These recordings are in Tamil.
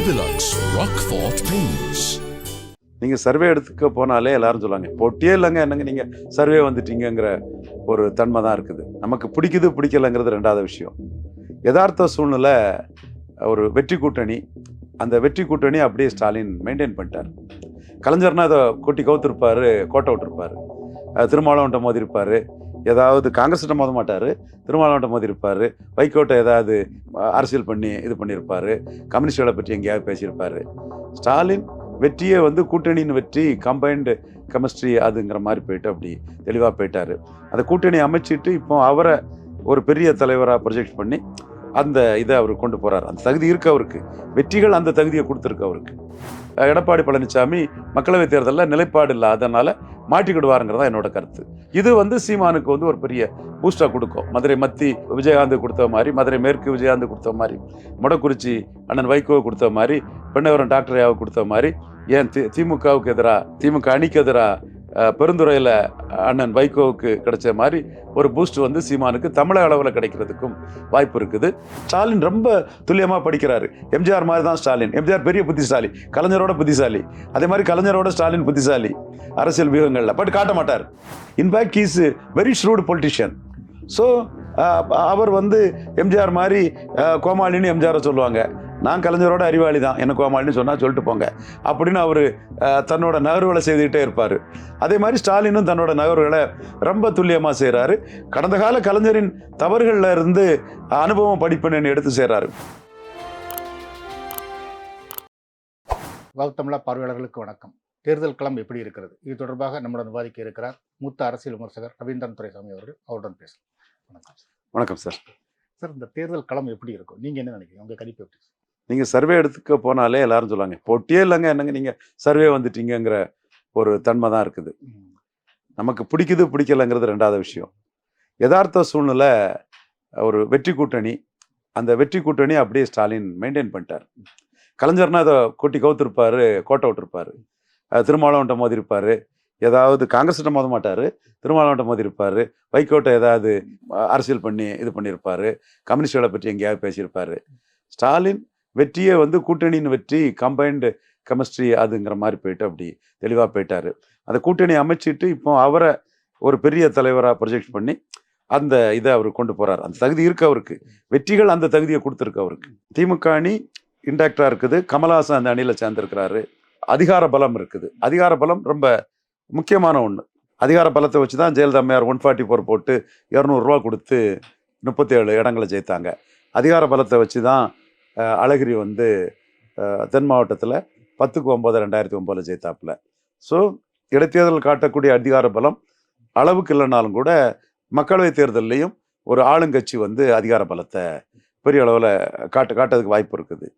Rubilux Rockfort Paints. நீங்கள் சர்வே எடுத்துக்க போனாலே எல்லாரும் சொல்லுவாங்க போட்டியே இல்லைங்க, என்னங்க நீங்கள் சர்வே வந்துட்டீங்கிற ஒரு தன்மை தான் இருக்குது. நமக்கு பிடிக்குது பிடிக்கலைங்கிறது ரெண்டாவது விஷயம். யதார்த்த சூழ்நிலை ஒரு வெற்றி கூட்டணி, அந்த வெற்றி கூட்டணி அப்படியே ஸ்டாலின் மெயின்டைன் பண்ணிட்டார். கலைஞர்னா அதை கொட்டி கவுத்திருப்பார், கோட்டை விட்டுருப்பார், திருமாவளவன்ட்ட மோதி இருப்பார், ஏதாவது காங்கிரஸ்கிட்ட மோத மாட்டார், திருமாவளவன்ட்ட மோதி இருப்பார், வைகோட்டை ஏதாவது அரசியல் பண்ணி இது பண்ணியிருப்பார், கம்யூனிஸ்டுகளை பற்றி எங்கேயாவது பேசியிருப்பார். ஸ்டாலின் வெற்றியே கூட்டணியின் வெற்றி, கம்பைன்டு கெமிஸ்ட்ரி அதுங்கிற மாதிரி போயிட்டு அப்படி தெளிவாக போயிட்டார். அந்த கூட்டணி அமைச்சிட்டு இப்போ அவரை ஒரு பெரிய தலைவராக ப்ரொஜெக்ட் பண்ணி அந்த இதை அவர் கொண்டு போகிறார். அந்த தகுதி இருக்கு அவருக்கு, வெற்றிகள் அந்த தகுதியை கொடுத்துருக்கு அவருக்கு. எடப்பாடி பழனிசாமி மக்களவை தேர்தலில் நிலைப்பாடு இல்லை, அதனால் மாட்டிக்கிடுவாருங்கிறதா என்னோட கருத்து. இது சீமானுக்கு ஒரு பெரிய பூஸ்டாக கொடுக்கும். மதுரை மத்தி விஜயகாந்த் கொடுத்த மாதிரி, மதுரை மேற்கு விஜயகாந்த் கொடுத்த மாதிரி, மொடக்குறிச்சி அண்ணன் வைகோ கொடுத்த மாதிரி, பெண்ணவரம் டாக்டர் யாவை கொடுத்த மாதிரி, ஏன் திமுகவுக்கு எதிராக, திமுக அணிக்கு எதிராக பெருந்துறையில் அண்ணன் வைகோவுக்கு கிடைச்ச மாதிரி ஒரு பூஸ்ட் சீமானுக்கு தமிழக அளவில் கிடைக்கிறதுக்கும் வாய்ப்பு இருக்குது. ஸ்டாலின் ரொம்ப துல்லியமாக படிக்கிறாரு. எம்ஜிஆர் மாதிரி தான் ஸ்டாலின். எம்ஜிஆர் பெரிய புத்திசாலி, கலைஞரோட புத்திசாலி. அதே மாதிரி கலைஞரோட ஸ்டாலின் புத்திசாலி அரசியல் வியூகங்களில், பட் காட்ட மாட்டார். In fact he is very shrewd politician. So அவர் எம்ஜிஆர் மாதிரி கோமாளின்னு எம்ஜிஆரை சொல்லுவாங்க. நான் கலைஞரோட அறிவாளி தான், என்ன கோமாளின்னு சொன்னால் சொல்லிட்டு போங்க அப்படின்னு அவர் தன்னோட நகர்வுகளை செய்துக்கிட்டே இருப்பார். அதே மாதிரி ஸ்டாலினும் தன்னோட நகர்வுகளை ரொம்ப துல்லியமாக செய்கிறாரு. கடந்த கால கலைஞரின் தவறுகளில் இருந்து அனுபவம் படிப்பினை எடுத்து செய்கிறாரு. தமிழா பார்வையாளர்களுக்கு வணக்கம். தேர்தல் களம் எப்படி இருக்கிறது, இது தொடர்பாக நம்முடன் விவாதிக்க இருக்கிறார் மூத்த அரசியல் விமர்சகர் ரவீந்திரன் துரைசாமி அவர்கள். அவருடன் பேசலாம். வணக்கம். வணக்கம் சார். சார், இந்த தேர்தல் களம் எப்படி இருக்கும், நீங்கள் என்ன நினைக்கிறீங்க, உங்கள் கணிப்பு எப்படி? நீங்கள் சர்வே எடுத்துக்க போனாலே எல்லாரும் சொல்லுவாங்க போட்டியே இல்லைங்க, என்னங்க நீங்கள் சர்வே வந்துட்டீங்கிற ஒரு தன்மை தான் இருக்குது. நமக்கு பிடிக்குது பிடிக்கலைங்கிறது ரெண்டாவது விஷயம். யதார்த்த சூழ்நிலை ஒரு வெற்றி கூட்டணி, அந்த வெற்றி கூட்டணி அப்படியே ஸ்டாலின் மெயின்டைன் பண்ணிட்டார். கலைஞர்னா அதை கொட்டி கவுத்திருப்பார், கோட்டை விட்டுருப்பார், திருமாவளவன்ட்ட மோதி இருப்பார், ஏதாவது காங்கிரஸ்கிட்ட மோத மாட்டார், திருமாவளவன்ட்ட மோதி இருப்பார், வைகோட்டை ஏதாவது அரசியல் பண்ணி இது பண்ணியிருப்பார், கம்யூனிஸ்டுகளை பற்றி எங்கேயாவது பேசியிருப்பார். ஸ்டாலின் வெற்றியே கூட்டணியின் வெற்றி, கம்பைன்டு கெமிஸ்ட்ரி அதுங்கிற மாதிரி போயிட்டு அப்படி தெளிவாக போயிட்டார். அந்த கூட்டணி அமைச்சிட்டு இப்போ அவரை ஒரு பெரிய தலைவராக ப்ரொஜெக்ட் பண்ணி அந்த இதை அவர் கொண்டு போகிறார். அந்த தகுதி இருக்கு அவருக்கு, வெற்றிகள் அந்த தகுதியை கொடுத்துருக்கு அவருக்கு. திமுக அணி இன்டாக்டாக இருக்குது. கமல்ஹாசன் அந்த அணியில் சேர்ந்துருக்கிறாரு. அதிகார பலம் இருக்குது. அதிகார பலம் ரொம்ப முக்கியமான ஒன்று. அதிகார பலத்தை வச்சு தான் ஜெயலலிதா அம்மையார் 144 போட்டு 200 ரூபா கொடுத்து 37 இடங்களை ஜெயித்தாங்க. அதிகார பலத்தை வச்சு தான் அழகிரி தென் மாவட்டத்தில் 10-9 2009 ஜெயித்தாப்புல. ஸோ இடைத்தேர்தல் காட்டக்கூடிய அதிகார பலம் அளவுக்கு இல்லைனாலும் கூட மக்களவை தேர்தல்லையும் ஒரு ஆளுங்கட்சி அதிகார பலத்தை பெரிய அளவில் காட்டுறதுக்கு வாய்ப்பு இருக்குது.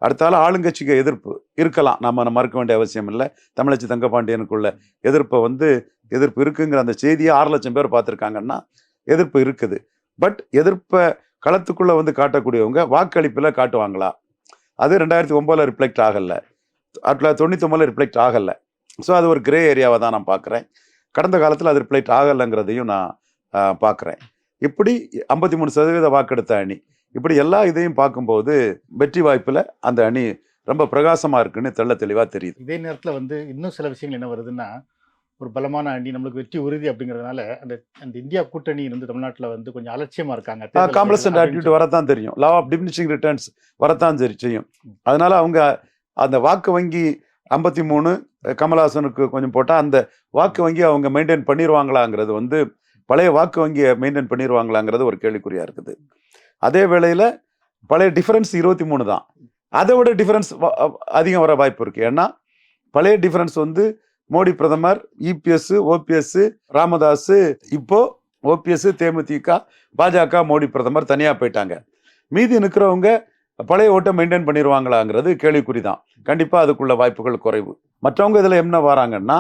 அடுத்தால ஆளுங்கட்சிக்கு எதிர்ப்பு இருக்கலாம், நம்ம மறுக்க வேண்டிய அவசியம் இல்லை. தமிழச்சி தங்கபாண்டியனுக்குள்ள எதிர்ப்பு இருக்குங்கிற அந்த செய்தியை 6 லட்சம் பேர் பார்த்துருக்காங்கன்னா எதிர்ப்பு இருக்குது. பட் எதிர்ப்பை களத்துக்குள்ளே காட்டக்கூடியவங்க வாக்களிப்பில் காட்டுவாங்களா? அது 2009 ரிஃப்ளெக்ட் ஆகலை, 1999 ரிஃப்ளெக்ட் ஆகலை. ஸோ அது ஒரு கிரே ஏரியாவை தான் நான் பார்க்குறேன். கடந்த காலத்தில் அது ரிஃப்ளெக்ட் ஆகலைங்கிறதையும் நான் பார்க்குறேன். இப்படி 53% வாக்கெடுத்த அணி, இப்படி எல்லா இதையும் பார்க்கும்போது வெற்றி வாய்ப்பில் அந்த அணி ரொம்ப பிரகாசமாக இருக்குன்னு தெளிவாக தெரியுது. இதே நேரத்தில் இன்னும் சில விஷயங்கள் என்ன வருதுன்னா, ஒரு பலமான அணி, நம்மளுக்கு வெற்றி உறுதி அப்படிங்கிறதுனால அந்த இந்தியா கூட்டணி தமிழ்நாட்டில் கொஞ்சம் அலட்சியமாக இருக்காங்க. காம்ப்ளசன்ட் ஆட்டிடியூட் வரத்தான் தெரியும், லா ஆஃப் டிமினிஷிங் ரிட்டர்ன்ஸ் வரத்தான் செய்யும். அதனால அவங்க அந்த வாக்கு வங்கி 53 கமல்ஹாசனுக்கு கொஞ்சம் போட்டால் அந்த வாக்கு வங்கி அவங்க மெயின்டைன் பண்ணிடுவாங்களாங்கிறது பழைய வாக்கு வங்கியை மெயின்டைன் பண்ணிடுவாங்களாங்கிறது ஒரு கேள்விக்குறியாக இருக்குது. அதே வேளையில் பழைய டிஃபரன்ஸ் 23 தான், அதை விட டிஃபரன்ஸ் அதிகம் வர வாய்ப்பு இருக்குது. ஏன்னா பழைய டிஃபரன்ஸ் மோடி பிரதமர், இபிஎஸ், ஓபிஎஸ், ராமதாஸ், இப்போ ஓபிஎஸ், தேமுதிக, பாஜக, மோடி பிரதமர் தனியாக போயிட்டாங்க. மீதி நிற்கிறவங்க பழைய ஓட்டை மெயின்டைன் பண்ணிடுவாங்களாங்கிறது கேள்விக்குறி தான். கண்டிப்பாக அதுக்குள்ள வாய்ப்புகள் குறைவு. மற்றவங்க இதில் என்ன வராங்கன்னா,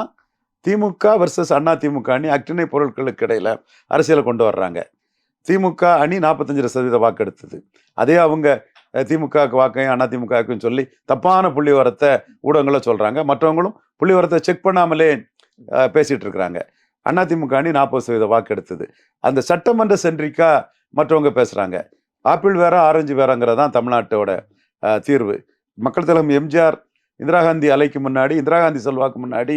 திமுக வர்சஸ் அண்ணா திமுக அணி அக்டினை பொருட்களுக்கு இடையில அரசியலை கொண்டு வர்றாங்க. திமுக அணி 45% வாக்கெடுத்தது. அதே அவங்க திமுகவுக்கு வாக்கையும் அண்ணா திமுகவுக்கும் சொல்லி தப்பான புள்ளி வரத்தை ஊடகங்களை சொல்கிறாங்க. மற்றவங்களும் புள்ளி வரத்தை செக் பண்ணாமலே பேசிகிட்டு இருக்கிறாங்க. அண்ணா திமுக அணி 40% வாக்கெடுத்தது. அந்த சட்டமன்ற சென்ட்ரிக்கா மற்றவங்க பேசுகிறாங்க. ஆப்பிள் வேற ஆரஞ்சு வேறங்கிறது தான் தமிழ்நாட்டோட தீர்வு. மக்கள் தலைவர் எம்ஜிஆர் இந்திரா காந்தி அலைக்கு முன்னாடி, இந்திரா காந்தி செல்வாக்கு முன்னாடி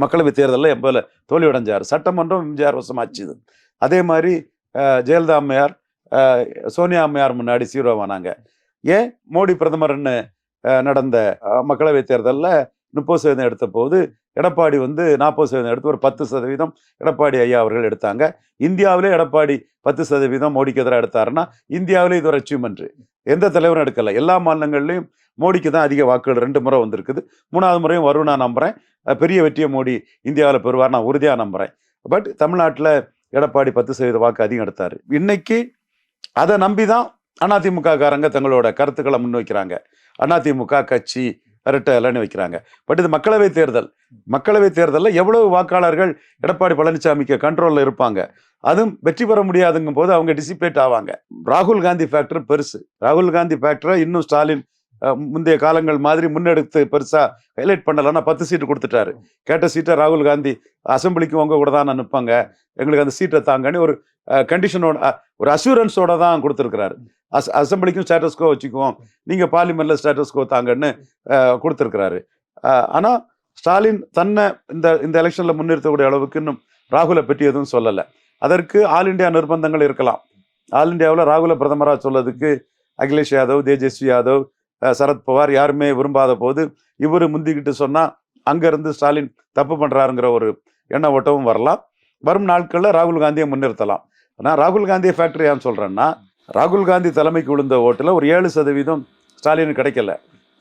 மக்களவை தேர்தலில் எம்பல தோல்வியடைஞ்சார். சட்டமன்றம் எம்ஜிஆர் வசமாச்சுது. அதே மாதிரி ஜெயலலிதா அம்மையார், சோனியா அம்மையார் முன்னாடி சீரோவானாங்க. ஏன் மோடி பிரதமர்னு நடந்த மக்களவை தேர்தலில் 30% எடுத்த போது எடப்பாடி வந்து 40% எடுத்து ஒரு 10% எடப்பாடி ஐயா அவர்கள் எடுத்தாங்க. இந்தியாவிலே எடப்பாடி 10% மோடிக்கு எதிராக எடுத்தாருன்னா இந்தியாவிலே இது ஒரு அச்சீவ்மெண்ட். எந்த தலைவரும் எடுக்கல. எல்லா மாநிலங்கள்லையும் மோடிக்கு தான் அதிக வாக்குகள் 2 முறை வந்திருக்குது. 3வது முறையும் வரும் நான் நம்புறேன். பெரிய வெற்றியை மோடி இந்தியாவில் பெறுவார் நான் உறுதியாக நம்புறேன். பட் தமிழ்நாட்டில் எடப்பாடி 10% வாக்கு அதிகம் எடுத்தார். இன்னைக்கு அதை நம்பி தான் அதிமுக காரங்க தங்களோட கருத்துக்களை முன்வைக்கிறாங்க. அதிமுக கட்சி இரட்டைன்னு வைக்கிறாங்க. பட் இது மக்களவை தேர்தல். மக்களவை தேர்தலில் எவ்வளவு வாக்காளர்கள் எடப்பாடி பழனிசாமிக்கு கண்ட்ரோலில் இருப்பாங்க, அதுவும் வெற்றி பெற முடியாதுங்கும் போது அவங்க டிசிபேட் ஆவாங்க. ராகுல் காந்தி ஃபேக்டர் பெருசு. ராகுல் காந்தி ஃபேக்டரை இன்னும் ஸ்டாலின் முந்தைய காலங்கள் மாதிரி முன்னெடுத்து பெருசா ஹைலைட் பண்ணலன்னா 10 சீட்டு கொடுத்துட்டாரு. கேட்ட சீட்டை ராகுல் காந்தி அசம்பிளிக்கு உங்க கூட தான் நிற்பாங்க, எங்களுக்கு அந்த சீட்டை தாங்கன்னு ஒரு கண்டிஷனோட, ஒரு அசூரன்ஸோட தான் கொடுத்துருக்கிறாரு. அசம்பிளிக்கும் ஸ்டேட்டஸ்கோ வச்சுக்குவோம், நீங்க பார்லிமெண்ட்ல ஸ்டேட்டஸ்கோ தாங்கன்னு கொடுத்துருக்கிறாரு. ஆனா ஸ்டாலின் தன்னை இந்த எலெக்ஷன்ல முன்னிறுத்தக்கூடிய அளவுக்கு இன்னும் ராகுலை பற்றி எதுவும் சொல்லலை. அதற்கு ஆல் இண்டியா நிர்பந்தங்கள் இருக்கலாம். ஆல் இண்டியாவில் ராகுலை பிரதமராக சொல்லதுக்கு அகிலேஷ் யாதவ், தேஜஸ்வி யாதவ், சரத்பவார் யாருமே விரும்பாத போது இவர் முந்திக்கிட்டு சொன்னா அங்கிருந்து ஸ்டாலின் தப்பு பண்றாருங்கிற ஒரு எண்ண ஓட்டமும் வரலாம். வரும் நாட்களில் ராகுல் காந்தியை முன்னிறுத்தலாம். ஆனால் ராகுல் காந்தியை ஃபேக்டரி ஏன் சொல்றேன்னா, ராகுல் காந்தி தலைமைக்கு விழுந்த ஓட்டுல ஒரு 7% ஸ்டாலினுக்கு கிடைக்கல.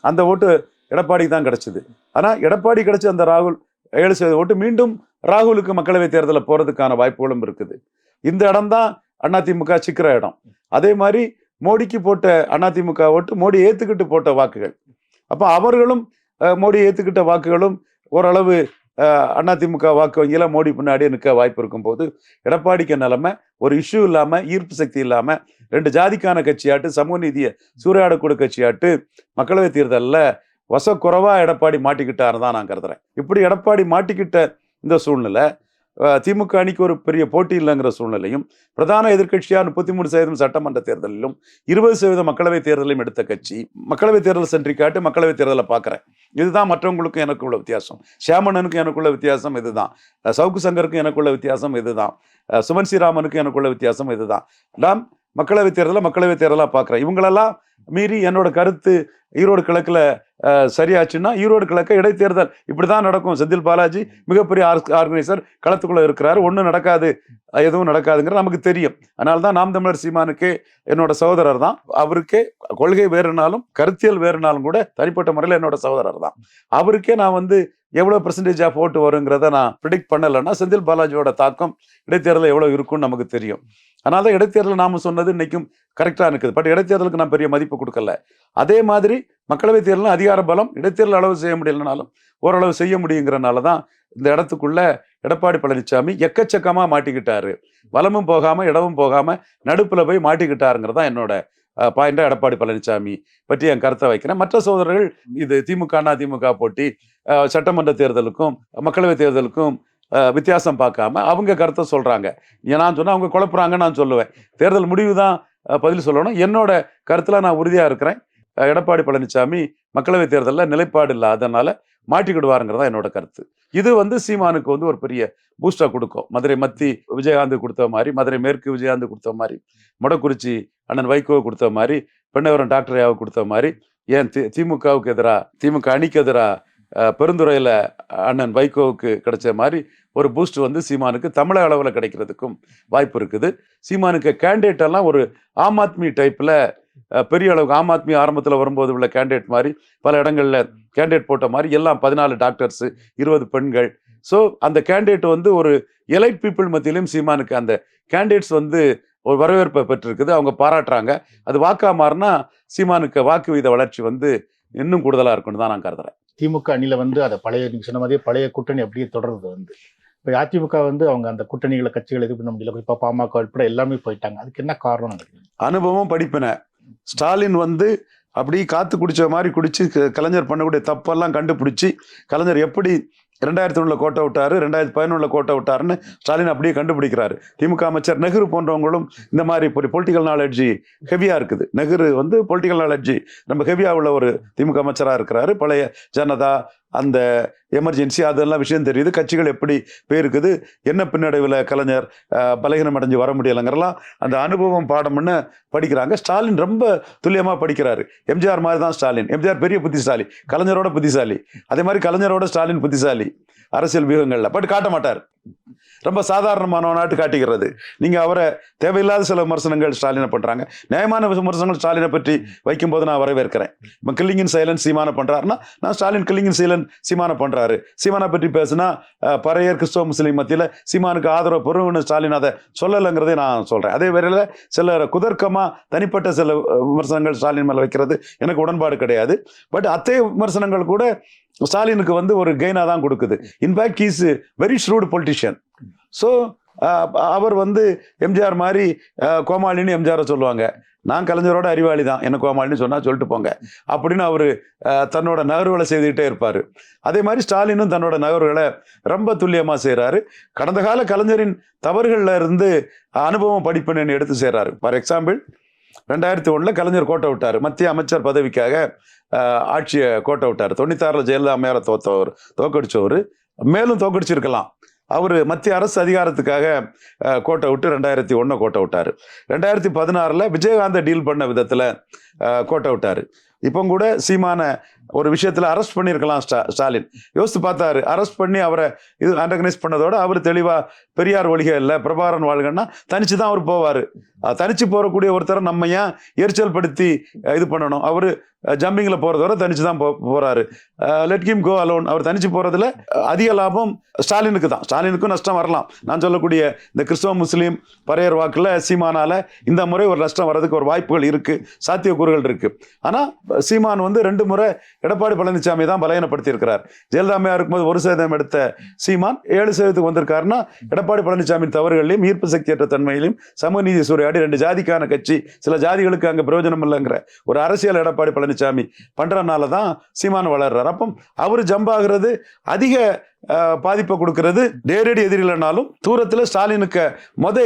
அந்த ஓட்டு எடப்பாடிக்கு தான் கிடைச்சது. ஆனால் எடப்பாடி கிடைச்ச அந்த ராகுல் 7% ஓட்டு மீண்டும் ராகுலுக்கு மக்களவை தேர்தலில் போறதுக்கான வாய்ப்புகளும் இருக்குது. இந்த இடம் தான் அதிமுக சிக்கிற இடம். அதே மாதிரி மோடிக்கு போட்ட அதிமுக ஓட்டு மோடி ஏத்துக்கிட்டு போட்ட வாக்குகள். அப்போ அவர்களும் மோடி ஏத்துக்கிட்ட வாக்குகளும் ஓரளவு அதிமுக வாக்கு வங்கியில மோடி பின்னாடியே நிற்க வாய்ப்பு இருக்கும் போது எடப்பாடிக்கு நிலைமை ஒரு இஷ்யூ இல்லாம, ஈர்ப்பு சக்தி இல்லாம, 2 ஜாதிக்கான கட்சியாட்டு, சமூக நீதியை சூறையாடக்கூடிய கட்சியாட்டு மக்களவை தேர்தலில் வசக்குறைவா எடப்பாடி மாட்டிக்கிட்டாரு தான் நான் கருதுறேன். இப்படி எடப்பாடி மாட்டிக்கிட்ட இந்த சூழ்நிலை திமுக அணிக்கு ஒரு பெரிய போட்டி இல்லைங்கிற சூழ்நிலையும், பிரதான எதிர்கட்சியா 33% சட்டமன்ற தேர்தலிலும் 20% மக்களவை தேர்தலையும் எடுத்த கட்சி மக்களவை தேர்தல் சென்றிக்காட்டு மக்களவை தேர்தலை பார்க்குறேன். இதுதான் மற்றவங்களுக்கும் எனக்கு உள்ள வித்தியாசம். ஷியாமணனுக்கும் எனக்குள்ள வித்தியாசம் இதுதான். சவுக்கு சங்கருக்கும் எனக்குள்ள வித்தியாசம் இதுதான். சுமன் ஸ்ரீராமனுக்கும் எனக்குள்ள வித்தியாசம் இதுதான். நான் மக்களவை தேர்தலாக பார்க்குறேன். இவங்களெல்லாம் மீறி என்னோட கருத்து ஈரோடு கிழக்குல சரியாச்சுன்னா ஈரோடு கிழக்க இடைத்தேர்தல் இப்படிதான் நடக்கும். செந்தில் பாலாஜி மிகப்பெரிய ஆர்கனைசர் களத்துக்குள்ள இருக்கிறாரு. ஒன்றும் நடக்காது, எதுவும் நடக்காதுங்கிற நமக்கு தெரியும். அதனால தான் நாம் தமிழர் சீமானுக்கே என்னோட சகோதரர் தான். அவருக்கே கொள்கை வேறுனாலும் கருத்தியல் வேறுனாலும் கூட தனிப்பட்ட முறையில் என்னோட சகோதரர் தான். அவருக்கே நான் எவ்வளோ பெர்சன்டேஜ் ஆஃப் ஓட்டு வருங்கிறத நான் ப்ரிடிக்ட் பண்ணலைன்னா செந்தில் பாலாஜியோட தாக்கம் இடைத்தேர்தல் எவ்வளோ இருக்குன்னு நமக்கு தெரியும். அதனால தான் இடைத்தேர்தல் நாம சொன்னது இன்னைக்கும் கரெக்டாக இருக்குது. பட் இடைத்தேர்தலுக்கு நான் பெரிய மதிப்பு கொடுக்கல. அதே மாதிரி மக்களவை தேர்தலும் அதிகார பலம் இடைத்தேர்தல் அளவு செய்ய முடியலனாலும் ஓரளவு செய்ய முடியுங்கிறனால தான் இந்த இடத்துக்குள்ள எடப்பாடி பழனிசாமி எக்கச்சக்கமாக மாட்டிக்கிட்டாரு. வலமும் போகாமல் இடமும் போகாமல் நடுப்பில் போய் மாட்டிக்கிட்டாருங்கிறதா என்னோட பாயிண்டா எடப்பாடி பழனிசாமி பற்றி என் கருத்தை வைக்கிறேன். மற்ற சகோதரர்கள் இது திமுக அதிமுக போட்டி, சட்டமன்ற தேர்தலுக்கும் மக்களவை தேர்தலுக்கும் வித்தியாசம் பார்க்காம அவங்க கருத்தை சொல்றாங்க. நான் சொன்னா அவங்க குழப்புறாங்கன்னு நான் சொல்லுவேன். தேர்தல் முடிவு தான் பதில் சொல்லணும். என்னோட கருத்துல நான் உறுதியா இருக்கிறேன். எடப்பாடி பழனிசாமி மக்களவை தேர்தலில் நிலைப்பாடு இல்லாதனால மாட்டிக்கிடுவாருங்கிறதா என்னோட கருத்து. இது சீமானுக்கு ஒரு பெரிய பூஸ்டா கொடுக்கும். மதுரை மத்தி விஜயகாந்த் கொடுத்த மாதிரி, மதுரை மேற்கு விஜயகாந்த் கொடுத்த மாதிரி, மொடக்குறிச்சி அண்ணன் வைகோ கொடுத்த மாதிரி, பெண்ணவரம் டாக்டர் யாவை கொடுத்த மாதிரி, ஏன் திமுகவுக்கு எதிராக திமுக அணிக்கு எதிராக பெருந்துறையில் அண்ணன் வைகோவுக்கு கிடைச்ச மாதிரி ஒரு பூஸ்ட் சீமானுக்கு தமிழக அளவில் கிடைக்கிறதுக்கும் வாய்ப்பு இருக்குது. சீமானுக்கு கேண்டிடேட் எல்லாம் ஒரு ஆம் ஆத்மி டைப்பில் பெரிய அளவுக்கு, ஆம் ஆத்மி ஆரம்பத்தில் வரும்போது உள்ள கேண்டிடேட் மாதிரி பல இடங்களில் கேண்டிடேட் போட்ட மாதிரி எல்லாம் 14 டாக்டர்ஸு 20 பெண்கள். ஸோ அந்த கேண்டிடேட் ஒரு எலைட் பீப்புள் மத்தியிலும் சீமானுக்கு அந்த கேண்டிடேட்ஸ் ஒரு வரவேற்பை பெற்றிருக்குது. அவங்க பாராட்டுறாங்க. அது வாக்கா மாறினா சீமானுக்கு வாக்கு வீத வளர்ச்சி இன்னும் கூடுதலாக இருக்குன்னு தான் நான் கருதுறேன். திமுக அணியில அதை பழைய, நீங்க சொன்ன மாதிரியே பழைய கூட்டணி அப்படியே தொடர்றது. இப்போ அதிமுக அவங்க அந்த கூட்டணிகளை கட்சிகளை இது பண்ண முடியல. இப்போ பாமக உட்பட எல்லாமே போயிட்டாங்க. அதுக்கு என்ன காரணம்? அனுபவம் படிப்பின. ஸ்டாலின் அப்படி காத்து குடிச்ச மாதிரி குடிச்சு கலைஞர் பண்ணக்கூடிய தப்பெல்லாம் கண்டுபிடிச்சி கலைஞர் எப்படி 2001 கோட்டை விட்டாரு, 2011 கோட்டை விட்டாருன்னு ஸ்டாலின் அப்படியே கண்டுபிடிக்கிறாரு. திமுக அமைச்சர் நெஹ்ரு போன்றவங்களும் இந்த மாதிரி பொலிட்டிக்கல் நாலேஜி ஹெவியாக இருக்குது. நெஹ்ரு வந்து பொலிட்டிக்கல் நாலேஜி ரொம்ப ஹெவியாக உள்ள ஒரு திமுக அமைச்சராக இருக்கிறாரு. பழைய ஜனதா, அந்த எமர்ஜென்சி, அதெல்லாம் விஷயம் தெரியுது. கட்சிகள் எப்படி போயிருக்குது, என்ன பின்னடைவில் கலைஞர் பலகீனம் அடைஞ்சு வர முடியலைங்கிறலாம் அந்த அனுபவம் பாடம்னு படிக்கிறாங்க. ஸ்டாலின் ரொம்ப துல்லியமாக படிக்கிறாரு. எம்ஜிஆர் மாதிரி தான் ஸ்டாலின். எம்ஜிஆர் பெரிய புத்திசாலி, கலைஞரோட புத்திசாலி. அதே மாதிரி கலைஞரோட ஸ்டாலின் புத்திசாலி அரசியல் வியூகங்கள்ல. பட் காட்ட மாட்டார், ரொம்ப சாதாரணமானவனாட்டு காட்டிக்கிறது. நீங்க அவரை தேவையில்லாத சில விமர்சனங்கள் ஸ்டாலினை பண்றாங்க. நியாயமான விமர்சனங்கள் ஸ்டாலினை பற்றி வைக்கும்போது நான் வரவேற்கிறேன். இப்போ கில்லிங் இன் சைலன்ஸ் சீமான பண்றாருன்னா நான் ஸ்டாலின் கில்லிங் இன் சைலன்ஸ் சீமான பண்றாரு. சீமானை பற்றி பேசுனா பறையர் கிறிஸ்தவ முஸ்லீம் மத்தியில் சீமானுக்கு ஆதரவு பெறுவன்னு ஸ்டாலின் அதை சொல்லலைங்கிறதே நான் சொல்றேன். அதே வேளையில் சில குதர்க்கமா தனிப்பட்ட சில விமர்சனங்கள் ஸ்டாலின் மேல வைக்கிறது எனக்கு உடன்பாடு கிடையாது. பட் அத்தகைய விமர்சனங்கள் கூட ஸ்டாலினுக்கு வந்து ஒரு கெயினாக தான் கொடுக்குது. In fact he's very shrewd politician. So அவர் வந்து எம்ஜிஆர் மாதிரி கோமாளின்னு எம்ஜிஆரை சொல்லுவாங்க. நான் கலைஞரோட அறிவாளி தான், என்ன கோமாளின்னு சொன்னால் சொல்லிட்டு போங்க அப்படின்னு அவர் தன்னோட நகர்வுகளை செய்துக்கிட்டே இருப்பார். அதே மாதிரி ஸ்டாலினும் தன்னோட நகர்வுகளை ரொம்ப துல்லியமாக செய்கிறாரு. கடந்த கால கலைஞரின் தவறுகளில் இருந்து அனுபவம் படிப்பினை எடுத்து செய்கிறாரு. ஃபார் எக்ஸாம்பிள் 2001 கலைஞர் கோட்டை விட்டார். மத்திய அமைச்சர் பதவிக்காக ஆட்சியை கோட்டை விட்டார். 96 ஜெயலலிதா அம்மையாரை தோக்கடிச்சவர், மேலும் தோக்கடிச்சிருக்கலாம். அவர் மத்திய அரசு அதிகாரத்துக்காக கோட்டை விட்டு 2001 கோட்டை விட்டார். 2016 விஜயகாந்தை டீல் பண்ண விதத்தில் கோட்டை விட்டார். இப்போ கூட சீமான ஒரு விஷயத்தில் அரெஸ்ட் பண்ணியிருக்கலாம் ஸ்டாலின். யோசித்து பார்த்தாரு, அரெஸ்ட் பண்ணி அவரை இது அண்டர்கனைஸ் பண்ணதோட அவர் தெளிவாக பெரியார் ஒழிக இல்லை, பிரபாகரன் வாழ்கன்னா தனிச்சு தான் அவர் போவார். தனிச்சு போகக்கூடிய ஒருத்தரை நம்ம ஏன் எரிச்சல் படுத்தி இது பண்ணணும்? அவர் ஜம்பிங்கில் போகிறதோட தனிச்சு தான் போகிறாரு. Let him go alone. அவர் தனிச்சு போகிறதுல அதிக லாபம் ஸ்டாலினுக்கு தான். ஸ்டாலினுக்கும் நஷ்டம் வரலாம். நான் சொல்லக்கூடிய இந்த கிறிஸ்தவ முஸ்லீம் பறையர் வாக்கில் சீமானால இந்த முறை ஒரு நஷ்டம் வர்றதுக்கு ஒரு வாய்ப்புகள் இருக்குது, சாத்தியக்கூறுகள் இருக்குது. ஆனால் சீமான் வந்து 2 முறை எடப்பாடி பழனிசாமி தான் பலகீனப்படுத்தி இருக்கிறார். ஜெயலலிதா அம்மையார் இருக்கும்போது 1% எடுத்த சீமான் 7% வந்திருக்காருன்னா எடப்பாடி பழனிசாமி தவறுகளையும் ஈர்ப்பு சக்தியற்ற தன்மையிலும் சமூக நீதி சூறையாடி 2 ஜாதிக்கான கட்சி, சில ஜாதிகளுக்கு அங்கே பிரயோஜனம் இல்லைங்கிற ஒரு அரசியல் எடப்பாடி பழனிசாமி பண்றதுனால தான் சீமான் வளர்றார். அப்போ அவர் ஜம்ப் ஆகுறது அதிக பாதிப்பை கொடுக்கிறது. நேரடி எதிரி இல்லைனாலும் தூரத்தில் ஸ்டாலினுக்கு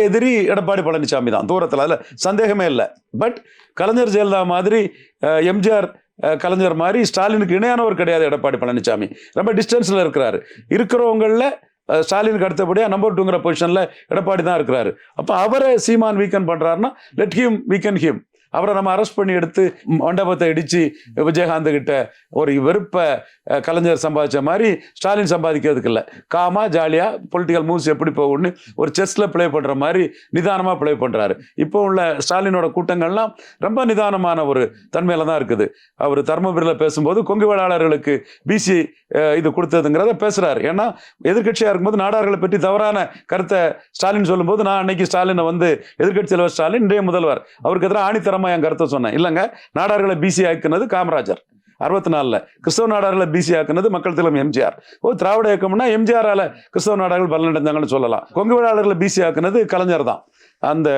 எதிரி எடப்பாடி பழனிசாமி தான், தூரத்தில், அதில் சந்தேகமே இல்லை. பட் கலைஞர் ஜெயலலிதா மாதிரி, எம்ஜிஆர் கலைஞர் மாதிரி ஸ்டாலினுக்கு இணையானவர் கிடையாது எடப்பாடி பழனிசாமி. ரொம்ப டிஸ்டன்ஸில் இருக்கிறாரு. இருக்கிறவங்களில் ஸ்டாலினுக்கு அடுத்தபடியாக நம்பர் 2ங்கிற பொசிஷனில் எடப்பாடி தான் இருக்கிறாரு. அப்போ அவரை சீமான் வீக்கன் பண்ணுறாருன்னா லெட் ஹிம் வீக்கன் ஹிம். அவரை நம்ம அரெஸ்ட் பண்ணி எடுத்து மண்டபத்தை இடித்து விஜயகாந்த் கிட்ட ஒரு வெறுப்பை கலைஞர் சம்பாதிச்ச மாதிரி ஸ்டாலின் சம்பாதிக்கிறதுக்கு இல்லை. காமா ஜாலியாக பொலிட்டிக்கல் மூவ்ஸ் எப்படி போகும்னு ஒரு செஸ்ல பிளே பண்ணுற மாதிரி நிதானமாக பிளே பண்ணுறாரு. இப்போ உள்ள ஸ்டாலினோட கூட்டங்கள்லாம் ரொம்ப நிதானமான ஒரு தன்மையில தான் இருக்குது. அவர் தர்மபுரியில் பேசும்போது கொங்கு வேளாளர்களுக்கு பிசி இது கொடுத்ததுங்கிறத பேசுகிறாரு. ஏன்னா எதிர்கட்சியாக இருக்கும்போது நாடார்களை பற்றி தவறான கருத்தை ஸ்டாலின் சொல்லும்போது நான் அன்னைக்கு ஸ்டாலினை வந்து எதிர்கட்சி தலைவர் ஸ்டாலின், இன்றைய முதல்வர், அவருக்கு எதிராக ஆணித்தரமாக என் கருத்தை சொன்னேன். இல்லைங்க, நாடார்களை பிசி ஆக்குனது காமராஜர் 64, கிறிஸ்தவ நாடார்களை பிசி ஆக்குனது மக்கள் தலைவர் எம்ஜிஆர். திராவிட இயக்கம்னா எம்ஜிஆரால கிறிஸ்தவ நாடார்கள் பலனடைந்தாங்கன்னு சொல்லலாம். கொங்கு வேளாளர்களை பிசி ஆக்குனது கலைஞர் தான். அந்த